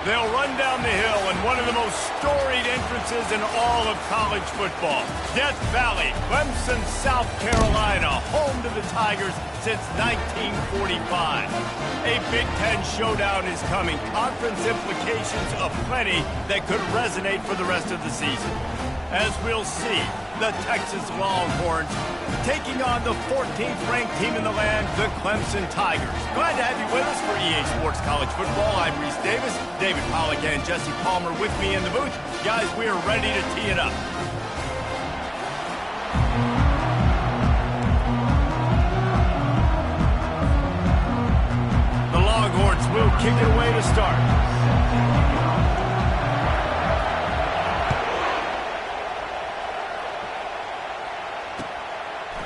They'll run down the hill in one of the most storied entrances in all of college football. Death Valley, Clemson, South Carolina, home to the Tigers since 1945. A Big Ten showdown is coming. Conference implications aplenty that could resonate for the rest of the season. As we'll see, the Texas Longhorns taking on the 14th-ranked team in the land, the Clemson Tigers. Glad to have you with us for EA Sports College Football. I'm Reese Davis, David Pollack and Jesse Palmer with me in the booth. Guys, we are ready to tee it up. The Longhorns will kick it away to start.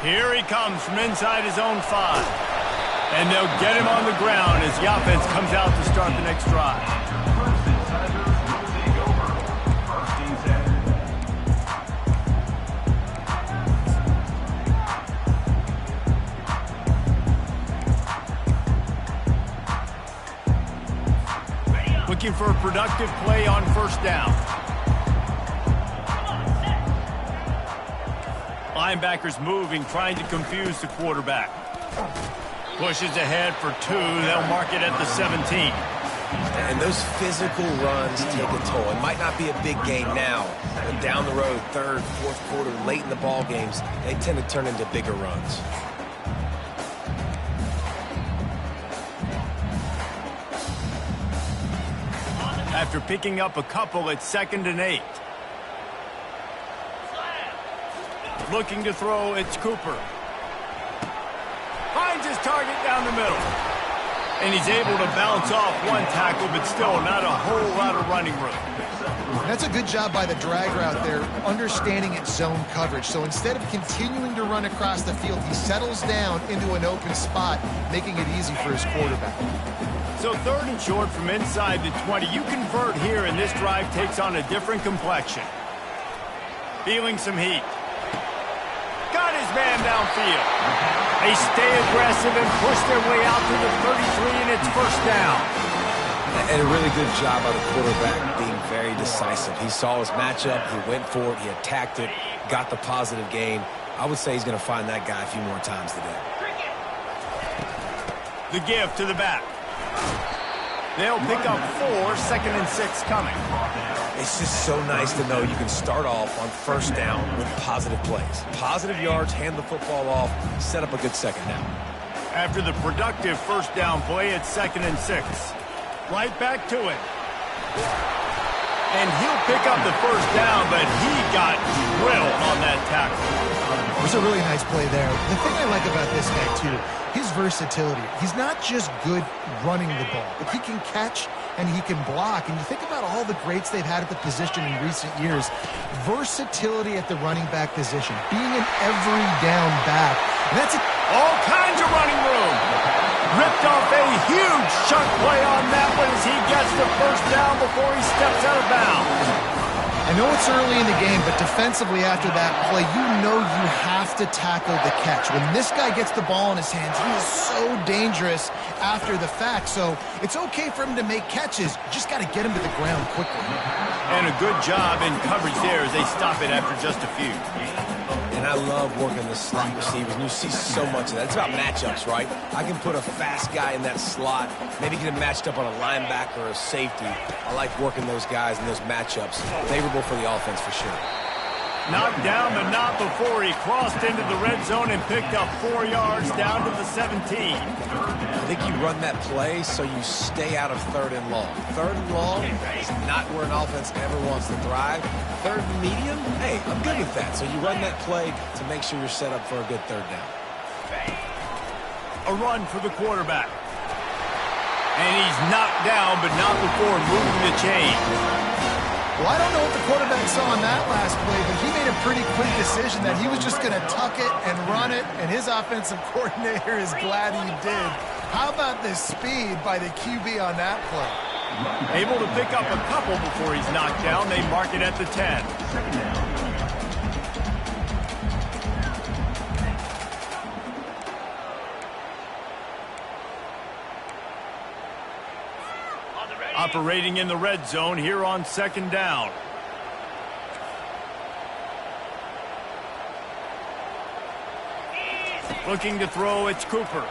Here he comes from inside his own 5. And they'll get him on the ground as the offense comes out to start the next drive. Looking for a productive play on first down. Linebackers moving, trying to confuse the quarterback. Pushes ahead for 2. They'll mark it at the 17. And those physical runs take a toll. It might not be a big game now, but down the road, third, fourth quarter, late in the ball games, they tend to turn into bigger runs. After picking up a couple, it's 2nd and 8. Looking to throw, it's Cooper. Finds his target down the middle. And he's able to bounce off one tackle, but still not a whole lot of running room. That's a good job by the drag route there, understanding its zone coverage. So instead of continuing to run across the field, he settles down into an open spot, making it easy for his quarterback. So 3rd and short from inside the 20. You convert here, and this drive takes on a different complexion. Feeling some heat. Got his man downfield. They stay aggressive and push their way out to the 33, and it's first down. And a really good job by the quarterback being very decisive. He saw his matchup, he went for it, he attacked it, got the positive gain. I would say he's going to find that guy a few more times today. The give to the back. They'll pick up 4, 2nd and 6 coming. It's just so nice to know you can start off on first down with positive plays. Positive yards, hand the football off, set up a good second down. After the productive first down play, it's 2nd and 6. Right back to it. And he'll pick up the first down, but he got drilled on that tackle. It was a really nice play there. The thing I like about this guy, too, his versatility. He's not just good running the ball, but he can catch and he can block. And you think about all the greats they've had at the position in recent years. Versatility at the running back position, being an every down back. And that's all kinds of running room. Ripped off a huge chunk play on that one as he gets the first down before he steps out of bounds. I know it's early in the game, but defensively after that play, you know you have to tackle the catch. When this guy gets the ball in his hands, he is so dangerous after the fact. So it's okay for him to make catches. You just got to get him to the ground quickly. And a good job in coverage there as they stop it after just a few. And I love working the slot receivers, and you see so much of that. It's about matchups, right? I can put a fast guy in that slot, maybe get him matched up on a linebacker or a safety. I like working those guys in those matchups. Favorable for the offense for sure. Knocked down, but not before he crossed into the red zone and picked up 4 yards down to the 17. I think you run that play so you stay out of 3rd and long. 3rd and long is not where an offense ever wants to thrive. 3rd and medium, hey, I'm good with that. So you run that play to make sure you're set up for a good 3rd down. A run for the quarterback. And he's knocked down, but not before moving the chain. Well, I don't know what the quarterback saw on that last play, but he made a pretty quick decision that he was just going to tuck it and run it, and his offensive coordinator is glad he did. How about the speed by the QB on that play? Able to pick up a couple before he's knocked down. They mark it at the 10. Operating in the red zone here on second down. Looking to throw, it's Cooper.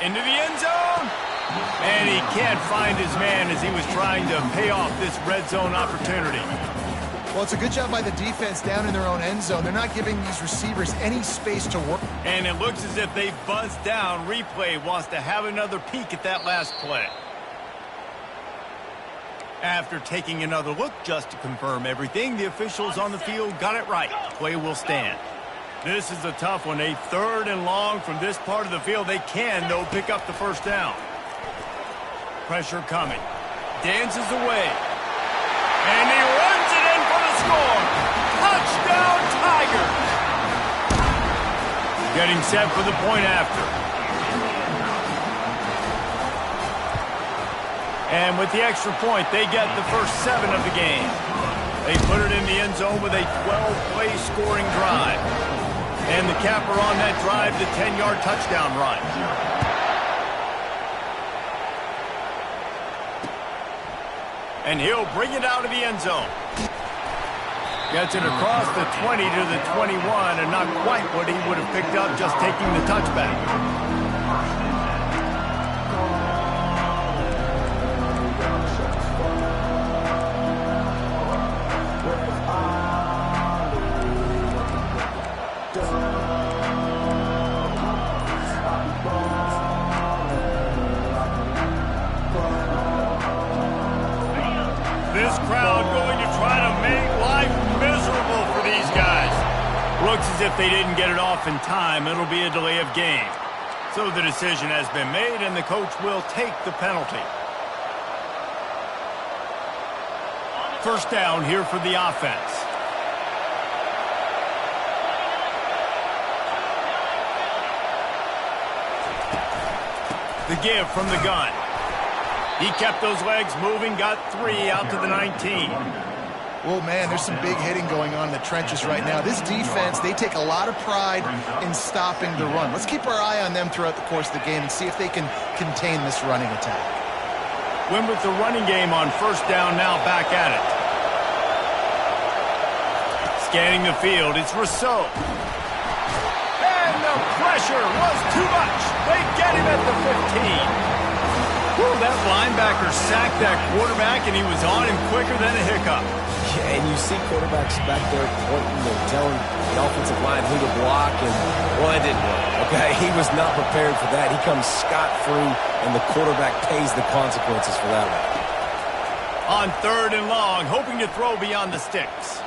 Into the end zone. And he can't find his man as he was trying to pay off this red zone opportunity. Well, it's a good job by the defense down in their own end zone. They're not giving these receivers any space to work. And it looks as if they buzzed down. Replay wants to have another peek at that last play. After taking another look just to confirm everything, the officials on the field got it right. Play will stand. This is a tough one. A 3rd and long from this part of the field. They can, though, pick up the first down. Pressure coming. Dances away. And he runs it in for the score. Touchdown, Tigers. Getting set for the point after. And with the extra point, they get the first 7 of the game. They put it in the end zone with a 12-play scoring drive. And the capper on that drive, the 10-yard touchdown run. And he'll bring it out of the end zone. Gets it across the 20 to the 21, and not quite what he would have picked up just taking the touchback. Looks as if they didn't get it off in time. It'll be a delay of game. So the decision has been made, and the coach will take the penalty. First down here for the offense. The give from the gun. He kept those legs moving, got 3 out to the 19. Well, man, there's some big hitting going on in the trenches right now. This defense, they take a lot of pride in stopping the run. Let's keep our eye on them throughout the course of the game and see if they can contain this running attack. Win with the running game on first down, now back at it. Scanning the field, it's Rousseau. And the pressure was too much. They get him at the 15. Whew, that linebacker sacked that quarterback, and he was on him quicker than a hiccup. Yeah, and you see quarterbacks back there pointing and telling the offensive line who to block, and, well, it didn't work, okay? He was not prepared for that. He comes scot-free, and the quarterback pays the consequences for that one. On 3rd and long, hoping to throw beyond the sticks.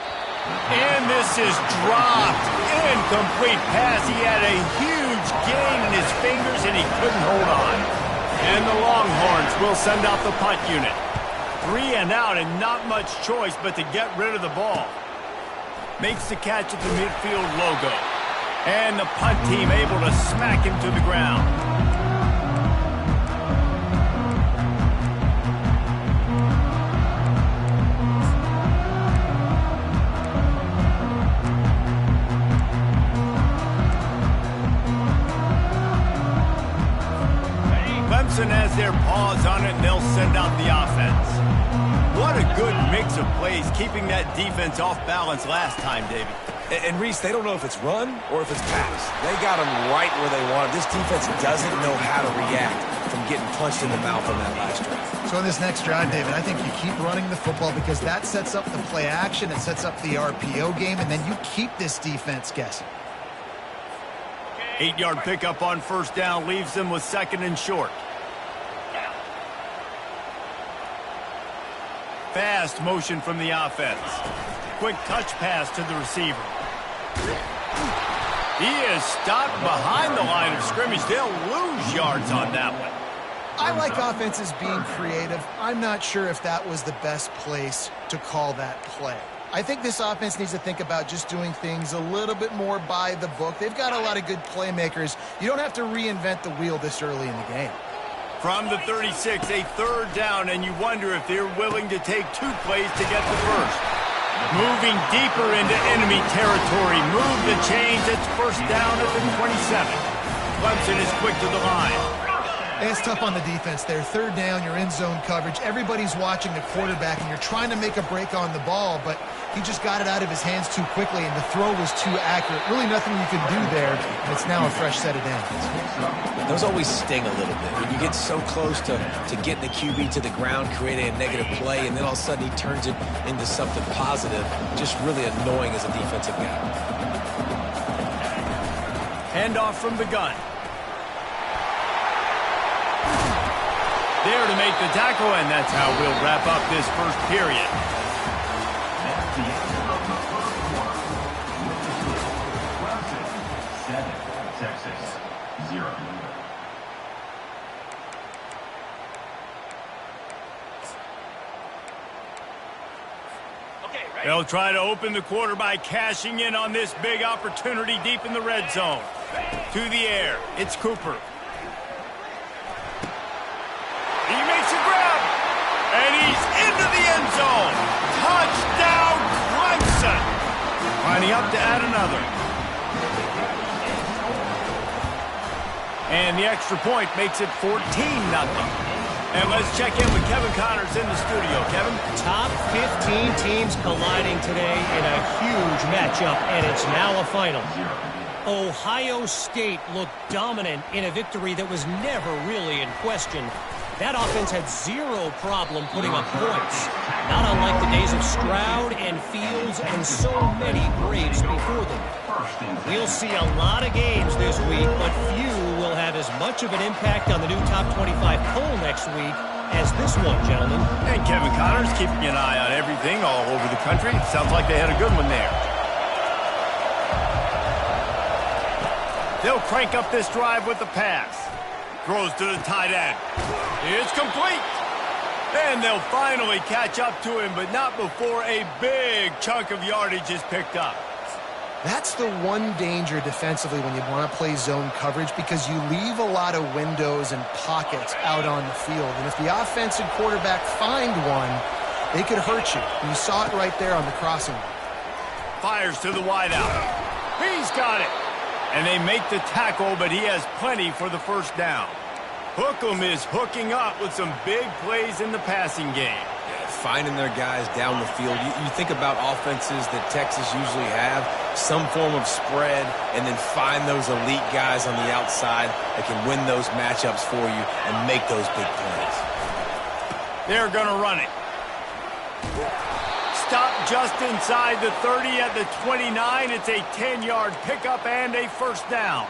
And this is dropped. Incomplete pass. He had a huge gain in his fingers, and he couldn't hold on. And the Longhorns will send out the punt unit. 3 and out, and not much choice but to get rid of the ball. Makes the catch at the midfield logo. And the punt team able to smack him to the ground. Clemson has their paws on it, and they'll send out the offense. What a good mix of plays, keeping that defense off balance last time, David. And Reese, they don't know if it's run or if it's pass. They got them right where they want it. This defense doesn't know how to react from getting punched in the mouth on that last drive. So in this next drive, David, I think you keep running the football because that sets up the play action, it sets up the RPO game, and then you keep this defense guessing. 8-yard pickup on first down leaves them with 2nd and short. Fast motion from the offense. Quick touch pass to the receiver. He is stopped behind the line of scrimmage. They'll lose yards on that one. I like offenses being creative. I'm not sure if that was the best place to call that play. I think this offense needs to think about just doing things a little bit more by the book. They've got a lot of good playmakers. You don't have to reinvent the wheel this early in the game. From the 36, a 3rd down, and you wonder if they're willing to take 2 plays to get the first. Moving deeper into enemy territory. Move the chains. It's first down at the 27. Clemson is quick to the line. It's tough on the defense there. Third down, you're in zone coverage. Everybody's watching the quarterback, and you're trying to make a break on the ball, but he just got it out of his hands too quickly, and the throw was too accurate. Really nothing you can do there, and it's now a fresh set of downs. Those always sting a little bit. When you get so close to getting the QB to the ground, creating a negative play, and then all of a sudden he turns it into something positive, just really annoying as a defensive guy. Handoff from the gun. There to make the tackle, and that's how we'll wrap up this first period. Texas, 0. They'll try to open the quarter by cashing in on this big opportunity deep in the red zone. To the air, it's Cooper. He makes a grab, and he's into the end zone. Touchdown, Clemson. Lining up to add another. And the extra point makes it 14-0. And let's check in with Kevin Connors in the studio. Kevin? Top 15 teams colliding today in a huge matchup, and it's now a final. Ohio State looked dominant in a victory that was never really in question. That offense had zero problem putting up points, not unlike the days of Stroud and Fields and so many greats before them. We'll see a lot of games this week, but few will have as much of an impact on the new top 25 poll next week as this one, gentlemen. And Kevin Connors keeping an eye on everything all over the country. Sounds like they had a good one there. They'll crank up this drive with the pass. Throws to the tight end. It's complete. And they'll finally catch up to him, but not before a big chunk of yardage is picked up. That's the one danger defensively when you want to play zone coverage, because you leave a lot of windows and pockets out on the field. And if the offense and quarterback find one, they could hurt you. And you saw it right there on the crossing. Fires to the wideout. He's got it. And they make the tackle, but he has plenty for the first down. Hookem is hooking up with some big plays in the passing game. Finding their guys down the field. You think about offenses that Texas usually have, some form of spread, and then find those elite guys on the outside that can win those matchups for you and make those big plays. They're going to run it. Stop just inside the 30 at the 29. It's a 10-yard pickup and a first down.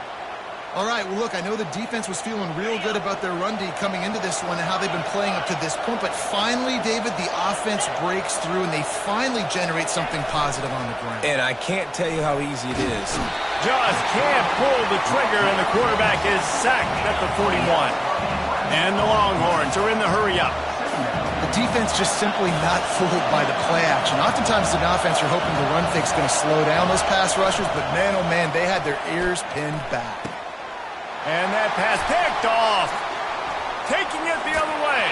All right, well, look, I know the defense was feeling real good about their run D coming into this one and how they've been playing up to this point, but finally, David, the offense breaks through and they finally generate something positive on the ground. And I can't tell you how easy it is. Just can't pull the trigger, and the quarterback is sacked at the 41. And the Longhorns are in the hurry-up. The defense just simply not fooled by the play action. Oftentimes, an offense, you're hoping the run fake's going to slow down those pass rushers, but man, oh man, they had their ears pinned back. And that pass picked off. Taking it the other way.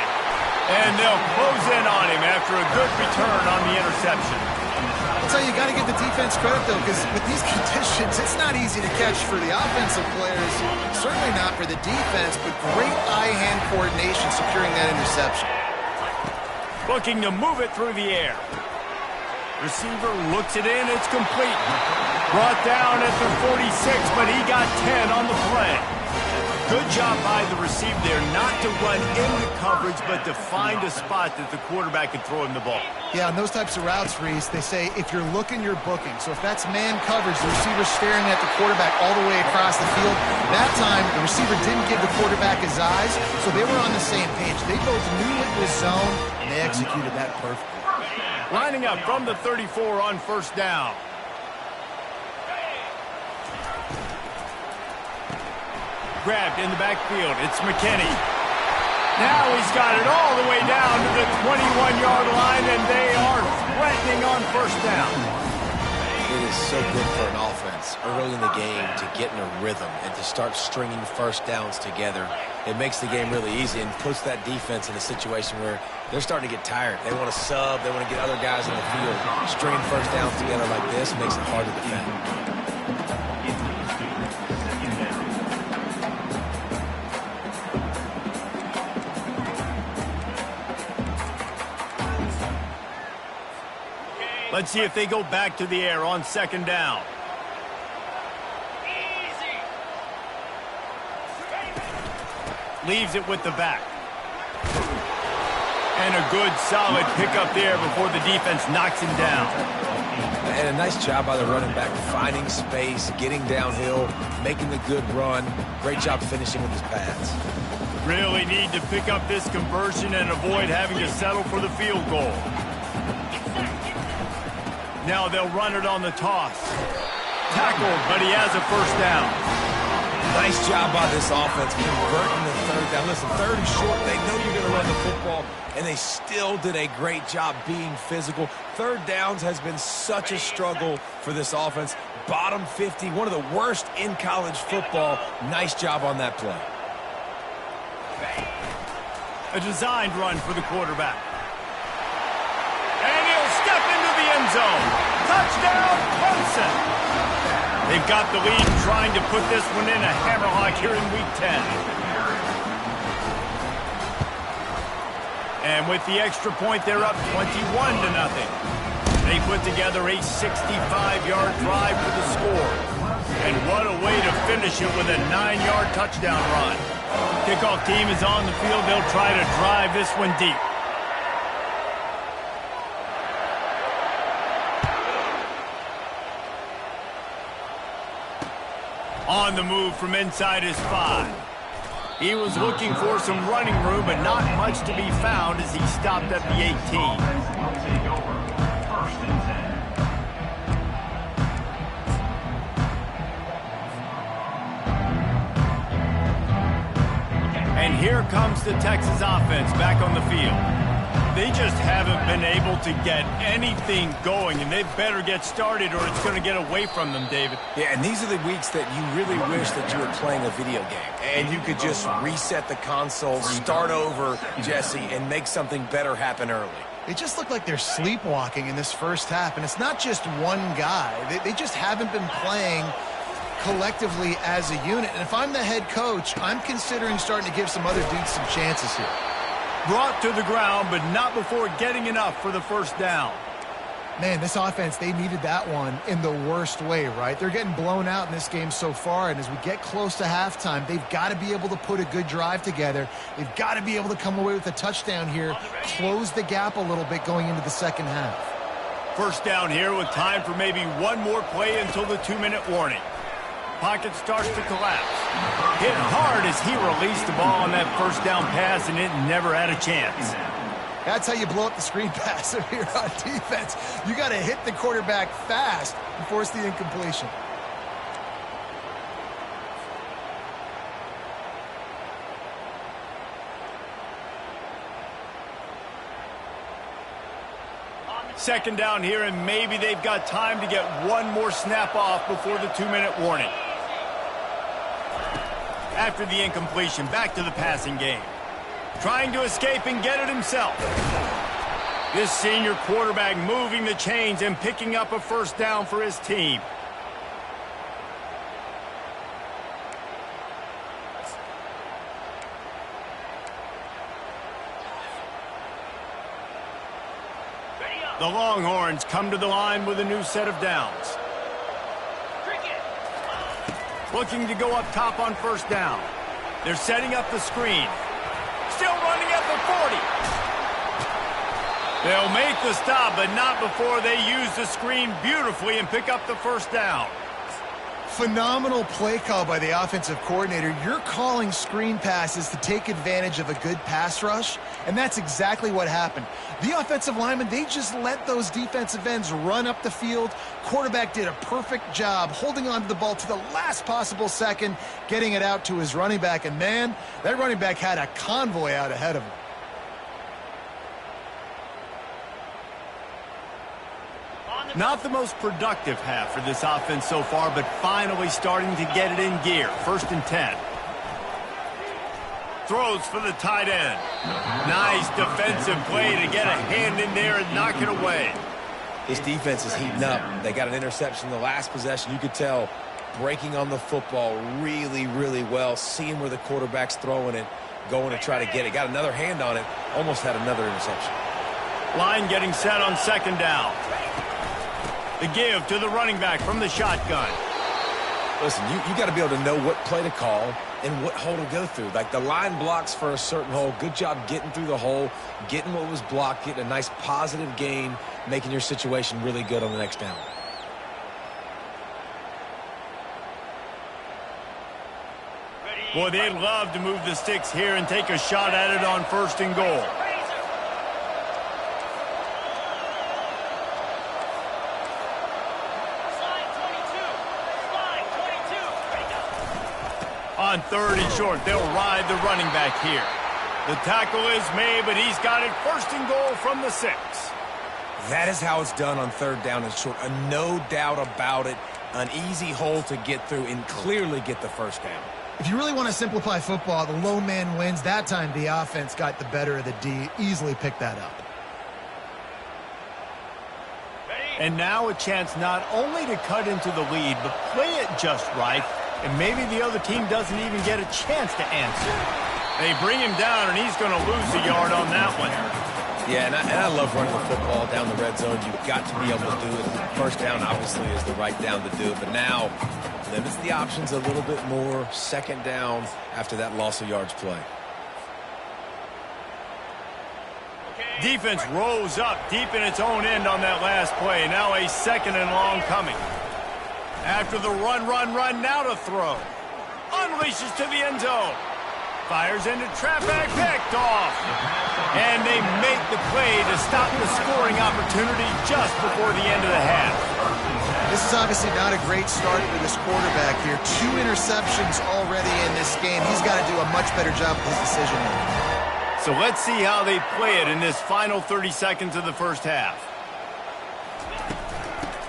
And they'll close in on him after a good return on the interception. I'll tell you, you got to give the defense credit, though, because with these conditions, it's not easy to catch for the offensive players. Certainly not for the defense, but great eye-hand coordination securing that interception. Looking to move it through the air. Receiver looks it in. It's complete. Brought down at the 46, but he got 10 on the play. Good job by the receiver there not to run into coverage, but to find a spot that the quarterback could throw him the ball. Yeah, on those types of routes, Reese, they say if you're looking, you're booking. So if that's man coverage, the receiver's staring at the quarterback all the way across the field. That time, the receiver didn't give the quarterback his eyes, so they were on the same page. They both knew it was zone, and they executed that perfectly. Lining up from the 34 on first down. Grabbed in the backfield. It's McKinney. Now he's got it all the way down to the 21-yard line, and they are threatening on first down. It is so good for an offense early in the game to get in a rhythm and to start stringing first downs together. It makes the game really easy and puts that defense in a situation where they're starting to get tired. They want to sub. They want to get other guys in the field. Stringing first downs together like this makes it hard to defend. Let's see if they go back to the air on second down. Leaves it with the back. And a good, solid pickup there before the defense knocks him down. And a nice job by the running back, finding space, getting downhill, making the good run. Great job finishing with his pads. Really need to pick up this conversion and avoid having to settle for the field goal. Now they'll run it on the toss. Tackled, but he has a first down. Nice job by this offense converting the third down. Listen, third and short, they know you're going to run the football, and they still did a great job being physical. Third downs has been such a struggle for this offense. Bottom 50, one of the worst in college football. Nice job on that play. A designed run for the quarterback. And he'll step into the end zone. Touchdown, Clemson. They've got the lead trying to put this one in a hammerlock here in Week 10. And with the extra point, they're up 21-0. They put together a 65-yard drive for the score. And what a way to finish it with a 9-yard touchdown run. Kickoff team is on the field. They'll try to drive this one deep. On the move from inside his 5. He was looking for some running room, but not much to be found as he stopped at the 18. Will take over. First and 10. And here comes the Texas offense back on the field. They just haven't been able to get anything going, and they better get started or it's going to get away from them, David. Yeah, and these are the weeks that you really wish that you were playing a video game and you could just reset the console, start over, Jesse, and make something better happen early. They just look like they're sleepwalking in this first half, and it's not just one guy. They just haven't been playing collectively as a unit. And if I'm the head coach, I'm considering starting to give some other dudes some chances here. Brought to the ground, but not before getting enough for the first down. Man, this offense, they needed that one in the worst way, right? They're getting blown out in this game so far, and as we get close to halftime, they've got to be able to put a good drive together. They've got to be able to come away with a touchdown here, close the gap a little bit going into the second half. First down here with time for maybe one more play until the 2-minute warning. Pocket starts to collapse. Hit hard as he released the ball on that first down pass, and it never had a chance. That's how you blow up the screen pass if you're on defense. You got to hit the quarterback fast and force the incompletion. Second down here, and maybe they've got time to get one more snap off before the 2-minute warning. After the incompletion, back to the passing game. Trying to escape and get it himself. This senior quarterback moving the chains and picking up a first down for his team. The Longhorns come to the line with a new set of downs. Looking to go up top on first down. They're setting up the screen. Still running at the 40. They'll make the stop, but not before they use the screen beautifully and pick up the first down. Phenomenal play call by the offensive coordinator. You're calling screen passes to take advantage of a good pass rush, and that's exactly what happened. The offensive linemen, they just let those defensive ends run up the field. Quarterback did a perfect job holding on to the ball to the last possible second, getting it out to his running back, and man, that running back had a convoy out ahead of him. Not the most productive half for this offense so far, but finally starting to get it in gear. First and 10. Throws for the tight end. Nice defensive play to get a hand in there and knock it away. This defense is heating up. They got an interception the last possession. You could tell breaking on the football really, really well, seeing where the quarterback's throwing it, going to try to get it. Got another hand on it, almost had another interception. Line getting set on second down. The give to the running back from the shotgun. Listen, you got to be able to know what play to call and what hole to go through. Like the line blocks for a certain hole. Good job getting through the hole, getting what was blocked, getting a nice positive gain, making your situation really good on the next down. Boy, they'd love to move the sticks here and take a shot at it on 1st and goal. On 3rd and short, they'll ride the running back here. The tackle is made, but he's got it 1st and goal from the 6. That is how it's done on 3rd down and short. No doubt about it. An easy hole to get through and clearly get the 1st down. If you really want to simplify football, the lone man wins. That time the offense got the better of the D. Easily picked that up. And now a chance not only to cut into the lead, but play it just right. And maybe the other team doesn't even get a chance to answer. They bring him down, and he's going to lose a yard on that one. Yeah, and I love running the football down the red zone. You've got to be able to do it. 1st down, obviously, is the right down to do it. But now, limits the options a little bit more. 2nd down after that loss of yards play. Defense rose up deep in its own end on that last play. Now a 2nd and long coming. After the run, now to throw. Unleashes to the end zone. Fires into traffic, picked off. And they make the play to stop the scoring opportunity just before the end of the half. This is obviously not a great start for this quarterback here. 2 interceptions already in this game. He's got to do a much better job with his decision making. So let's see how they play it in this final 30 seconds of the 1st half.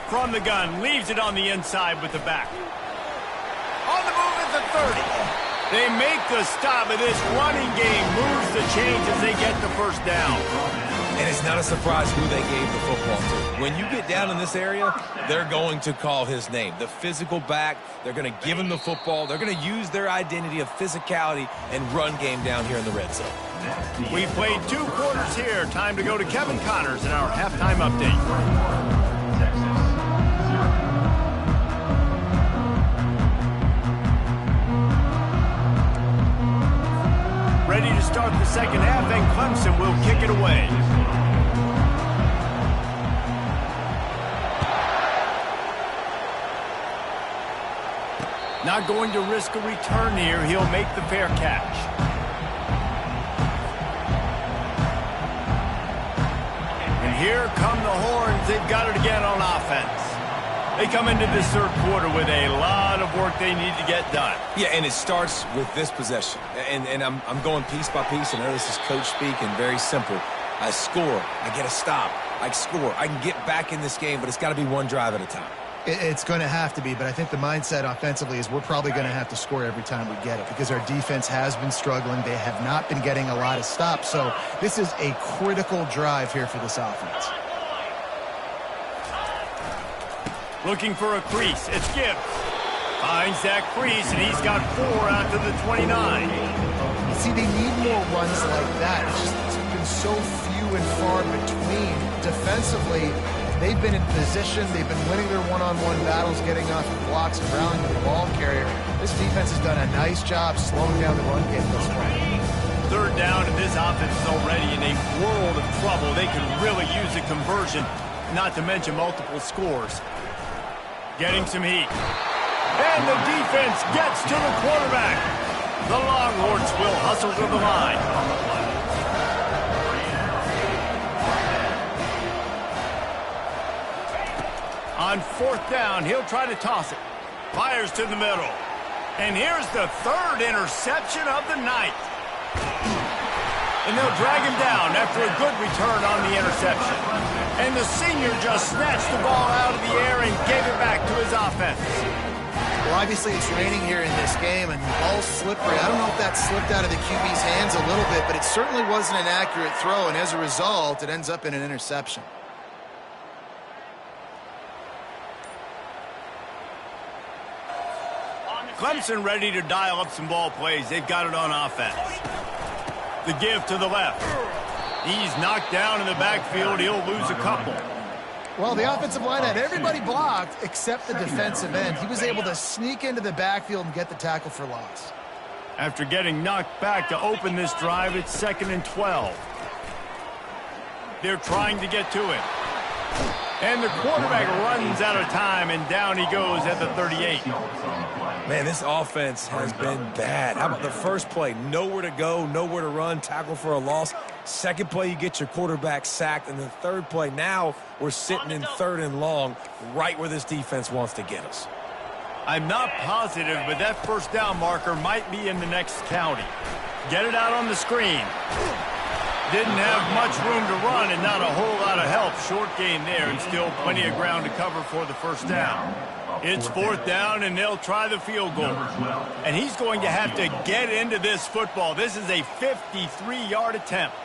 From the gun, leaves it on the inside with the back. On the move at the 30. They make the stop, and this running game moves the chains as they get the 1st down. And it's not a surprise who they gave the football to. When you get down in this area, they're going to call his name. The physical back, they're going to give him the football. They're going to use their identity of physicality and run game down here in the red zone. We played 2 quarters here. Time to go to Kevin Connors in our halftime update. Ready to start the 2nd half, and Clemson will kick it away. Not going to risk a return here. He'll make the fair catch. And here come the horns. They've got it again on offense. They come into this 3rd quarter with a lot of work they need to get done. Yeah, and it starts with this possession. And I'm going piece by piece. I know this is coach speak and very simple. I score. I get a stop. I score. I can get back in this game, but it's got to be one drive at a time. It's going to have to be, but I think the mindset offensively is we're probably going to have to score every time we get it because our defense has been struggling. They have not been getting a lot of stops. So this is a critical drive here for this offense. Looking for a crease. It's Gibbs. Finds that crease, and he's got 4 out to the 29. See, they need more runs like that. It's been so few and far between. Defensively, they've been in position. They've been winning their one-on-one battles, getting off the blocks and rallying to the ball carrier. This defense has done a nice job slowing down the run game this far. 3rd down, and this offense is already in a world of trouble. They can really use a conversion, not to mention multiple scores. Getting some heat. And the defense gets to the quarterback. The Longhorns will hustle to the line. On 4th down, he'll try to toss it. Fires to the middle. And here's the 3rd interception of the night. And they'll drag him down after a good return on the interception. And the senior just snatched the ball out of the air and gave it back to his offense. Well, obviously it's raining here in this game, and the ball's slippery. I don't know if that slipped out of the QB's hands a little bit, but it certainly wasn't an accurate throw, and as a result, it ends up in an interception. Clemson ready to dial up some ball plays. They've got it on offense. The give to the left. He's knocked down in the backfield. He'll lose a couple. Well, the offensive line had everybody blocked except the defensive end. He was able to sneak into the backfield and get the tackle for loss. After getting knocked back to open this drive, it's 2nd and 12. They're trying to get to it. And the quarterback runs out of time, and down he goes at the 38. Man, this offense has been bad. How about the first play? Nowhere to go, nowhere to run, tackle for a loss. Second play, you get your quarterback sacked. And the third play, now we're sitting in 3rd and long, right where this defense wants to get us. I'm not positive, but that first down marker might be in the next county. Get it out on the screen. Didn't have much room to run and not a whole lot of help. Short gain there and still plenty of ground to cover for the first down. It's 4th down and they'll try the field goal. And he's going to have to get into this football. This is a 53-yard attempt.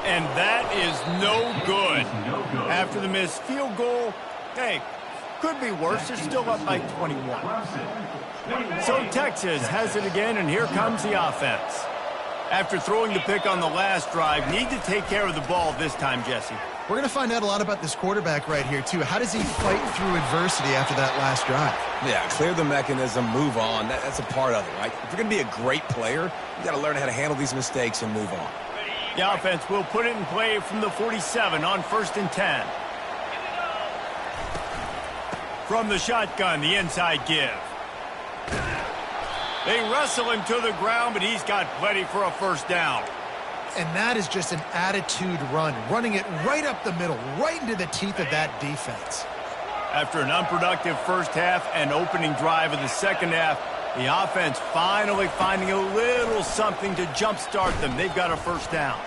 And that is no good. After the missed field goal, hey, could be worse. They're still up by 21. So Texas has it again, and here comes the offense. After throwing the pick on the last drive, need to take care of the ball this time, Jesse. We're going to find out a lot about this quarterback right here, too. How does he fight through adversity after that last drive? Yeah, clear the mechanism, move on. That's a part of it, right? If you're going to be a great player, you got to learn how to handle these mistakes and move on. The offense will put it in play from the 47 on 1st and 10. From the shotgun, the inside give. They wrestle him to the ground, but he's got plenty for a first down. And that is just an attitude run, running it right up the middle, right into the teeth of that defense. After an unproductive first half and opening drive of the second half, the offense finally finding a little something to jumpstart them. They've got a first down.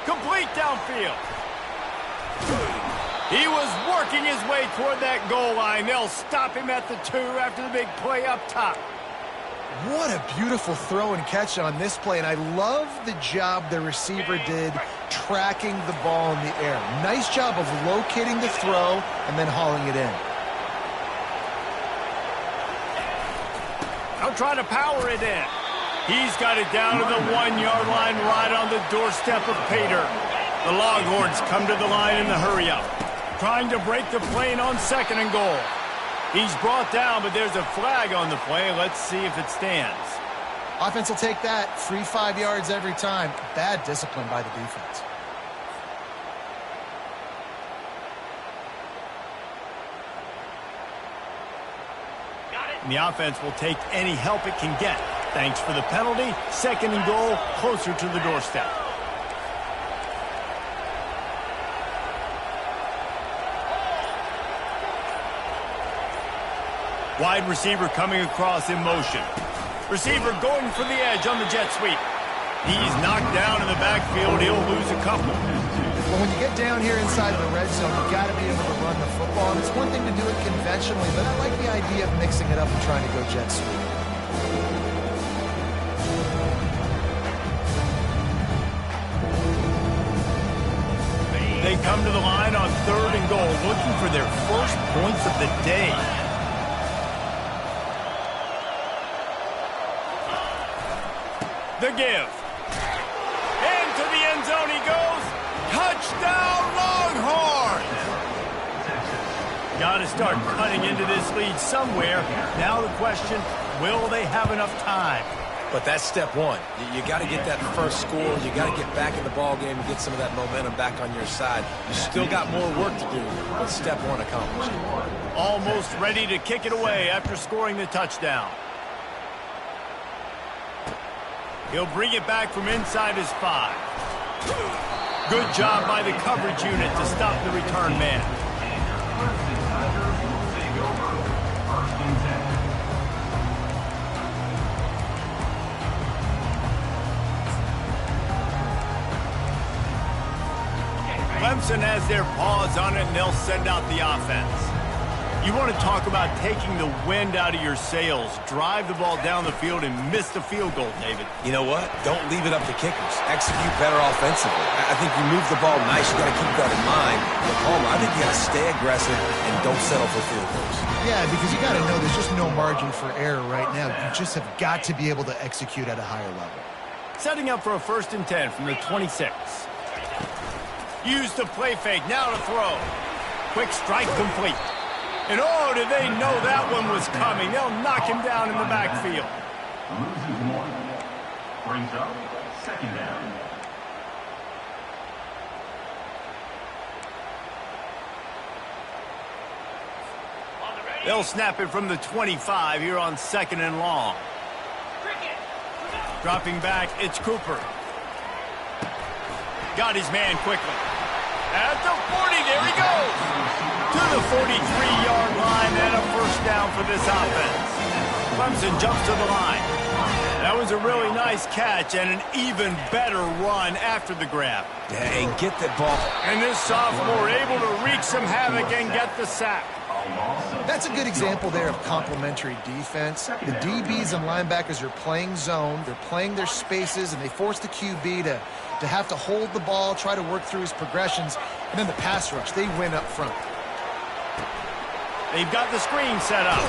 Complete downfield. He was working his way toward that goal line. They'll stop him at the 2 after the big play up top. What a beautiful throw and catch on this play, and I love the job the receiver did tracking the ball in the air. Nice job of locating the throw and then hauling it in. I'll try to power it in. He's got it down to the 1-yard line right on the doorstep of Pater. The Longhorns come to the line in the hurry-up, trying to break the plane on 2nd and goal. He's brought down, but there's a flag on the play. Let's see if it stands. Offense will take that. Free 5 yards every time. Bad discipline by the defense. And the offense will take any help it can get. Thanks for the penalty. 2nd and goal, closer to the doorstep. Wide receiver coming across in motion. Receiver going for the edge on the jet sweep. He's knocked down in the backfield. He'll lose a couple. Well, when you get down here inside the red zone, you've got to be able to run the football. And it's one thing to do it conventionally, but I like the idea of mixing it up and trying to go jet sweep. They come to the line on 3rd and goal, looking for their first points of the day. The give. Into the end zone he goes. Touchdown, Longhorns! Got to start cutting into this lead somewhere. Now the question, will they have enough time? But that's step one. You got to get that first score. You got to get back in the ball game and get some of that momentum back on your side. You still got more work to do, but step one accomplished. Almost ready to kick it away after scoring the touchdown. He'll bring it back from inside his 5. Good job by the coverage unit to stop the return man. Clemson has their paws on it, and they'll send out the offense. You want to talk about taking the wind out of your sails. Drive the ball down the field and miss the field goal, David. You know what? Don't leave it up to kickers. Execute better offensively. I think you move the ball nice. You got to keep that in mind. But Palmer, I think you got to stay aggressive and don't settle for field goals. Yeah, because you got to know there's just no margin for error right now. You just have got to be able to execute at a higher level. Setting up for a 1st and 10 from the 26. Use the play fake, now to throw. Quick strike complete. And oh, did they know that one was coming. They'll knock him down in the backfield. Loses one. Brings up second down. They'll snap it from the 25 here on 2nd and long. Dropping back, it's Cooper. Got his man quickly. At the 40, there he goes. To the 43-yard line and a first down for this offense. Clemson jumps to the line. That was a really nice catch and an even better run after the grab. Yeah, and get the ball. And this sophomore able to wreak some havoc and get the sack. That's a good example there of complementary defense. The DBs and linebackers are playing zone, they're playing their spaces, and they force the QB to have to hold the ball, try to work through his progressions, and then the pass rush, they win up front. They've got the screen set up.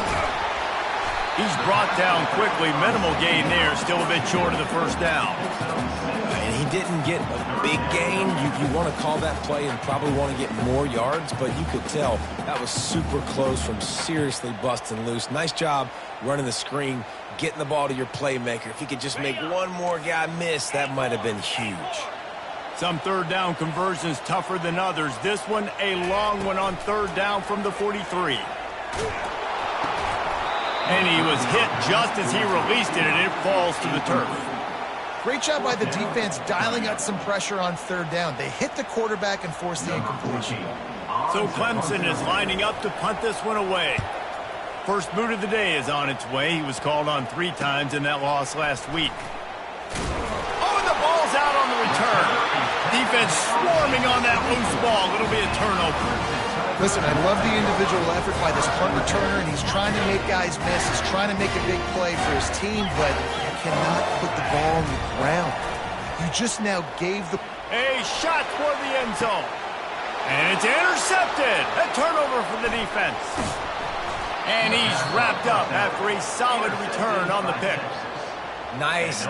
He's brought down quickly. Minimal gain there, still a bit short of the first down. And he didn't get a big gain. You want to call that play and probably want to get more yards, but you could tell that was super close from seriously busting loose. Nice job running the screen, getting the ball to your playmaker. If he could just make one more guy miss, that might have been huge. Some third down conversions tougher than others. This one a long one on 3rd down from the 43. And he was hit just as he released it, and it falls to the turf. Great job by the defense dialing up some pressure on 3rd down. They hit the quarterback and forced the incompletion. So Clemson is lining up to punt this one away. First boot of the day is on its way. He was called on 3 times in that loss last week. Oh, and the ball's out on the return. Defense swarming on that loose ball. It'll be a turnover. Listen, I love the individual effort by this punt returner, and he's trying to make guys miss. He's trying to make a big play for his team, but you cannot put the ball on the ground. You just now gave the... A shot toward the end zone. And it's intercepted. A turnover for the defense. And he's wrapped up after a solid return on the pick. Nice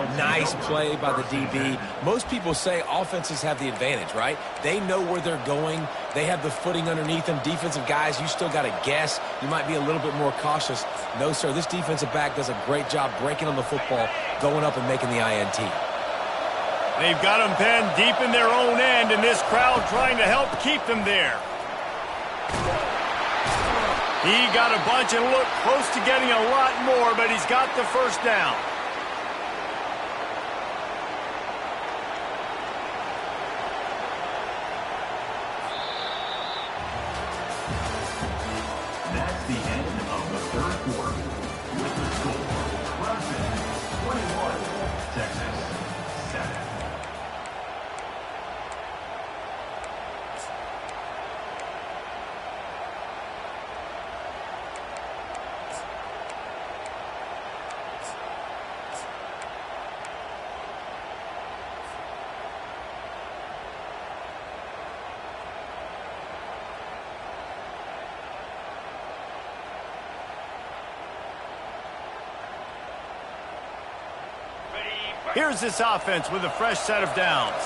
play by the DB. Most people say offenses have the advantage, right? They know where they're going. They have the footing underneath them. Defensive guys, you still got to guess. You might be a little bit more cautious. No, sir, this defensive back does a great job breaking on the football, going up and making the INT. They've got them pinned deep in their own end, and this crowd trying to help keep them there. He got a bunch and looked close to getting a lot more, but he's got the first down. That's the end of the 3rd quarter. With the score, Clemson 21, Texas 7. Here's this offense with a fresh set of downs.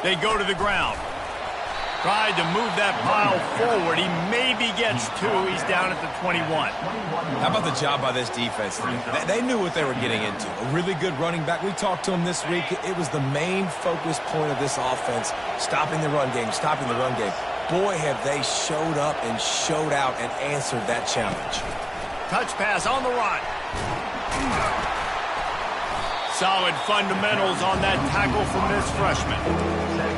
They go to the ground. Tried to move that pile forward. He maybe gets 2. He's down at the 21. How about the job by this defense? They knew what they were getting into. A really good running back. We talked to him this week. It was the main focus point of this offense, stopping the run game, stopping the run game. Boy, have they showed up and showed out and answered that challenge. Touch pass on the run. Solid fundamentals on that tackle from this freshman.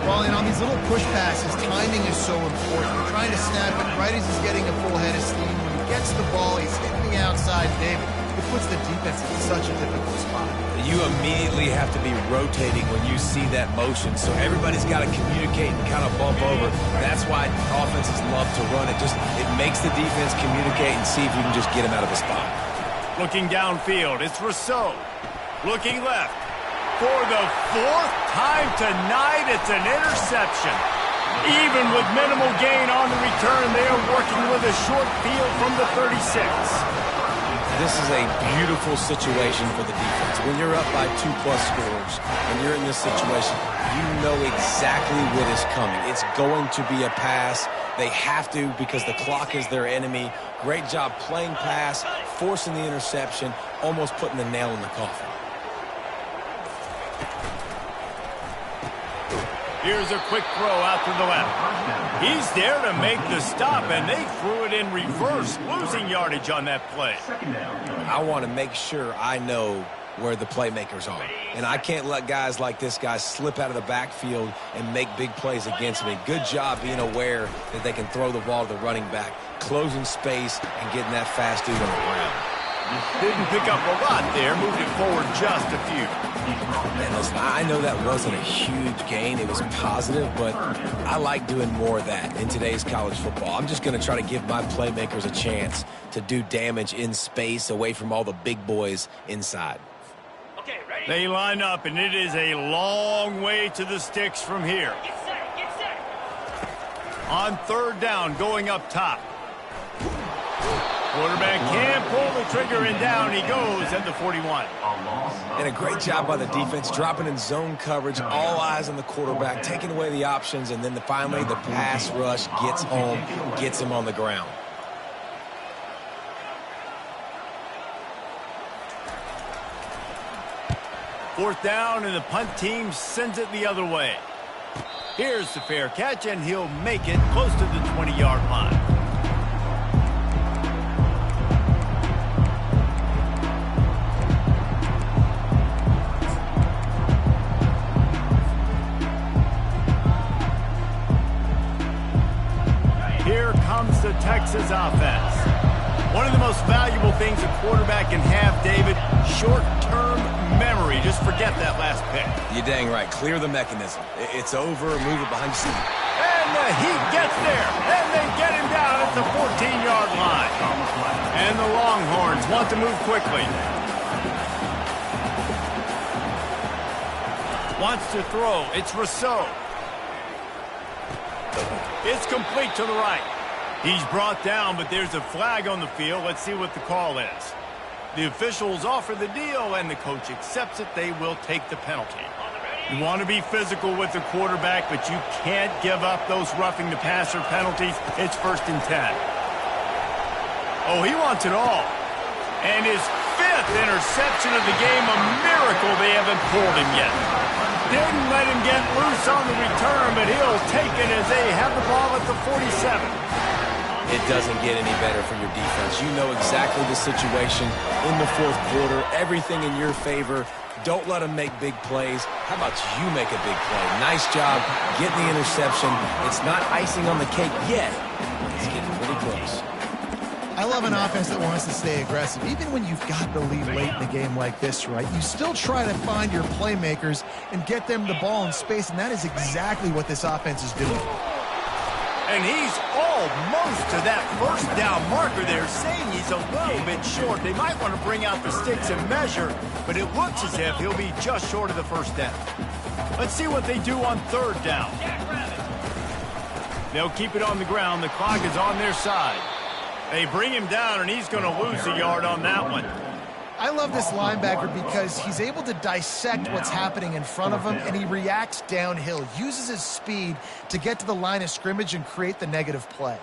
Well, and on these little push passes, timing is so important. You're trying to snap it right as he's getting a full head of steam. When he gets the ball, he's hitting the outside, David. It puts the defense in such a difficult spot. You immediately have to be rotating when you see that motion, so everybody's got to communicate and kind of bump over. That's why offenses love to run it. It makes the defense communicate and see if you can just get him out of the spot. Looking downfield, it's Rousseau. Looking left. For the 4th time tonight, it's an interception. Even with minimal gain on the return, they are working with a short field from the 36. This is a beautiful situation for the defense. When you're up by 2+ scores and you're in this situation, you know exactly what is coming. It's going to be a pass. They have to because the clock is their enemy. Great job playing pass, forcing the interception, almost putting the nail in the coffin. Here's a quick throw out to the left. He's there to make the stop, and they threw it in reverse, losing yardage on that play. I want to make sure I know where the playmakers are. And I can't let guys like this guy slip out of the backfield and make big plays against me. Good job being aware that they can throw the ball to the running back, closing space, and getting that fast dude on the ground. Didn't pick up a lot there, moved it forward just a few. And listen, I know that wasn't a huge gain. It was positive, but I like doing more of that in today's college football. I'm just going to try to give my playmakers a chance to do damage in space away from all the big boys inside. They line up, and it is a long way to the sticks from here. On third down, going up top. Quarterback can't pull the trigger, and down he goes at the 41. And a great job by the defense, dropping in zone coverage, all eyes on the quarterback, taking away the options, and then finally the pass rush gets home, gets him on the ground. Fourth down, and the punt team sends it the other way. Here's the fair catch, and he'll make it close to the 20-yard line. Here comes the Texas offense. One of the most valuable things a quarterback can have, David, short-term memory. Just forget that last pick. You're dang right. Clear the mechanism. It's over. Move it behind you. And the Heat gets there, and they get him down at the 14-yard line. And the Longhorns want to move quickly. Wants to throw. It's Rousseau. It's complete to the right. He's brought down, but there's a flag on the field. Let's see what the call is. The officials offer the deal, and the coach accepts it. They will take the penalty. You want to be physical with the quarterback, but you can't give up those roughing the passer penalties. It's 1st and 10. Oh, he wants it all. And his 5th interception of the game, a miracle they haven't pulled him yet. Didn't let him get loose on the return, but he'll take it as they have the ball at the 47. It doesn't get any better for your defense. You know exactly the situation in the 4th quarter, everything in your favor. Don't let them make big plays. How about you make a big play? Nice job getting the interception. It's not icing on the cake yet, but it's getting pretty close. I love an offense that wants to stay aggressive. Even when you've got the lead late in the game like this, right, you still try to find your playmakers and get them the ball in space, and that is exactly what this offense is doing. And he's almost to that 1st down marker there, saying he's a little bit short. They might want to bring out the sticks and measure, but it looks as if he'll be just short of the 1st down. Let's see what they do on 3rd down. They'll keep it on the ground. The clock is on their side. They bring him down, and he's going to lose a yard on that one. I love this linebacker because he's able to dissect what's happening in front of him, and he reacts downhill, uses his speed to get to the line of scrimmage and create the negative play.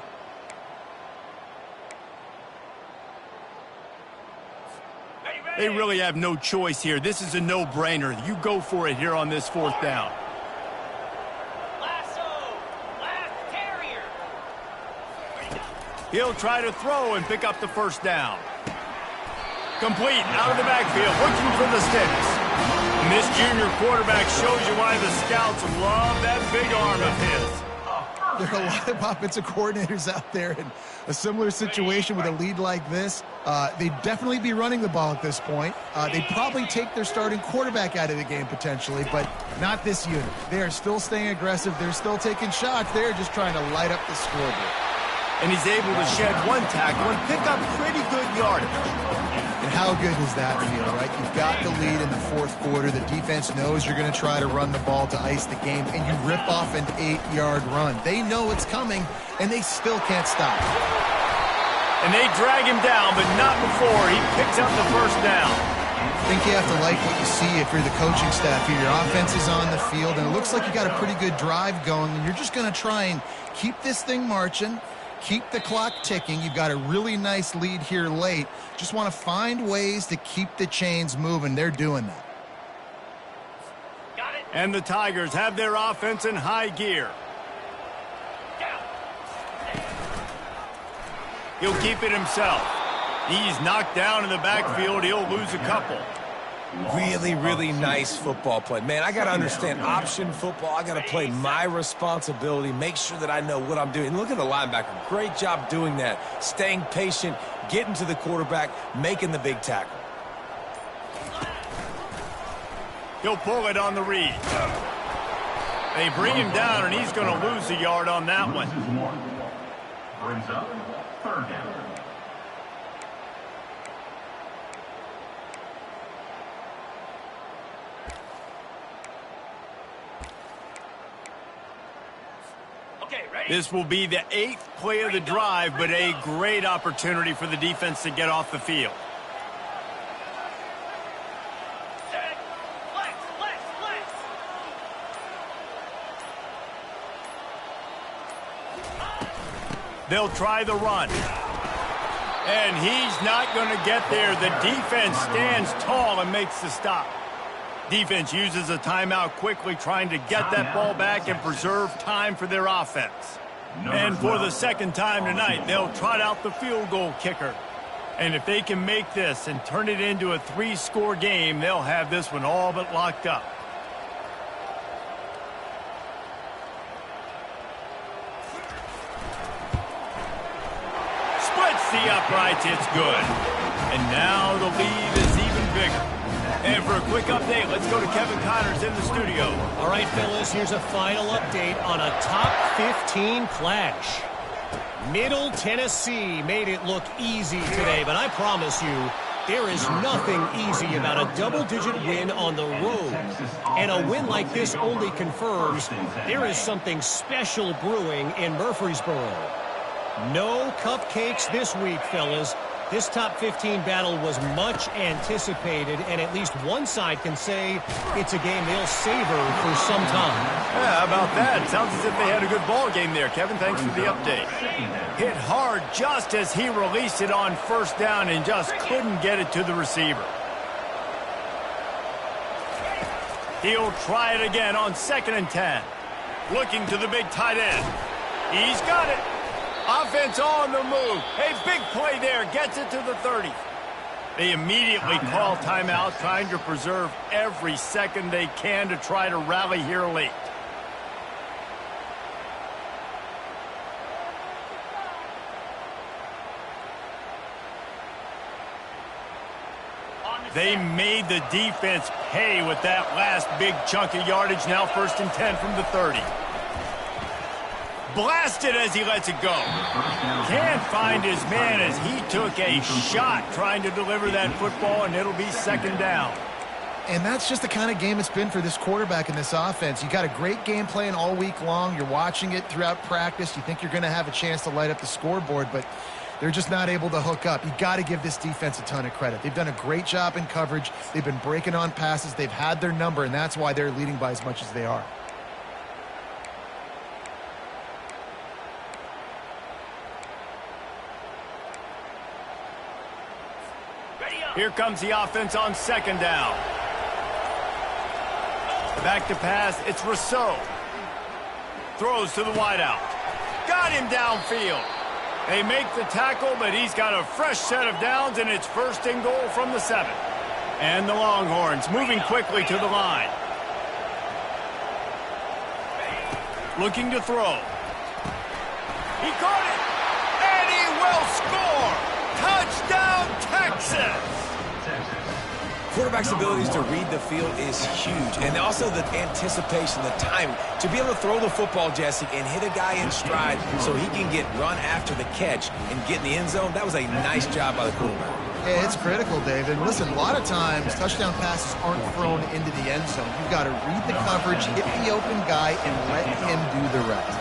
They really have no choice here. This is a no-brainer. You go for it here on this 4th down. He'll try to throw and pick up the 1st down. Complete, out of the backfield, looking for the sticks. And this junior quarterback shows you why the scouts love that big arm of his. There are a lot of offensive coordinators out there in a similar situation with a lead like this. They'd definitely be running the ball at this point. They'd probably take their starting quarterback out of the game potentially, but not this unit. They are still staying aggressive. They're still taking shots. They're just trying to light up the scoreboard. And he's able to shed one tackle and pick up pretty good yardage. And how good does that feel, right? You've got the lead in the 4th quarter. The defense knows you're going to try to run the ball to ice the game, and you rip off an 8-yard run. They know it's coming, and they still can't stop. And they drag him down, but not before he picks up the first down. I think you have to like what you see if you're the coaching staff here. Your offense is on the field, and it looks like you got a pretty good drive going, and you're just going to try and keep this thing marching, keep the clock ticking. You've got a really nice lead here late. Just want to find ways to keep the chains moving. They're doing that. And the Tigers have their offense in high gear. He'll keep it himself. He's knocked down in the backfield. He'll lose a couple. Really, really nice football play. Man, I got to understand option football. I got to play my responsibility, make sure that I know what I'm doing. And look at the linebacker. Great job doing that. Staying patient, getting to the quarterback, making the big tackle. He'll pull it on the read. They bring him down, and he's going to lose a yard on that one. Brings up third down. This will be the 8th play of the drive, but a great opportunity for the defense to get off the field. They'll try the run. And he's not going to get there. The defense stands tall and makes the stop. Defense uses a timeout quickly, trying to get that ball back and preserve time for their offense. And for the second time tonight, they'll trot out the field goal kicker. And if they can make this and turn it into a 3-score game, they'll have this one all but locked up. Splits the uprights, it's good. And now the lead is even bigger. And for a quick update, let's go to Kevin Connors in the studio. All right, fellas, here's a final update on a top 15 clash. Middle Tennessee made it look easy today, but I promise you, there is nothing easy about a double-digit win on the road. And a win like this only confirms there is something special brewing in Murfreesboro. No cupcakes this week, fellas. This top 15 battle was much anticipated, and at least one side can say it's a game they'll savor for some time. Yeah, how about that? Sounds as if they had a good ball game there. Kevin, thanks for the update. Hit hard just as he released it on first down and just couldn't get it to the receiver. He'll try it again on 2nd and 10. Looking to the big tight end. He's got it. Offense on the move. A big play there. Gets it to the 30. They immediately call timeout, trying to preserve every second they can to try to rally here late. They made the defense pay with that last big chunk of yardage. Now 1st and 10 from the 30. Blasted as he lets it go. Can't find his man as he took a shot trying to deliver that football, and it'll be 2nd down. And that's just the kind of game it's been for this quarterback in this offense. You got a great game plan all week long. You're watching it throughout practice. You think you're going to have a chance to light up the scoreboard, but they're just not able to hook up. You got to give this defense a ton of credit. They've done a great job in coverage. They've been breaking on passes. They've had their number, and that's why they're leading by as much as they are. Here comes the offense on 2nd down. Back to pass, it's Rousseau. Throws to the wideout. Got him downfield. They make the tackle, but he's got a fresh set of downs, and it's 1st and goal from the 7. And the Longhorns moving quickly to the line. Looking to throw. He caught it, and he will score. Touchdown, Texas. Quarterback's abilities to read the field is huge, and also the anticipation, the time to be able to throw the football, Jesse, and hit a guy in stride so he can get run after the catch and get in the end zone. That was a nice job by the quarterback. Yeah, it's critical, Dave. And listen, a lot of times touchdown passes aren't thrown into the end zone. You've got to read the coverage, hit the open guy, and let him do the rest.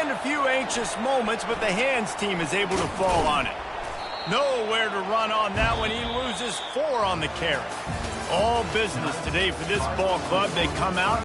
and a few anxious moments, but the hands team is able to fall on it. Nowhere to run on that one. He loses 4 on the carry. All business today for this ball club. They come out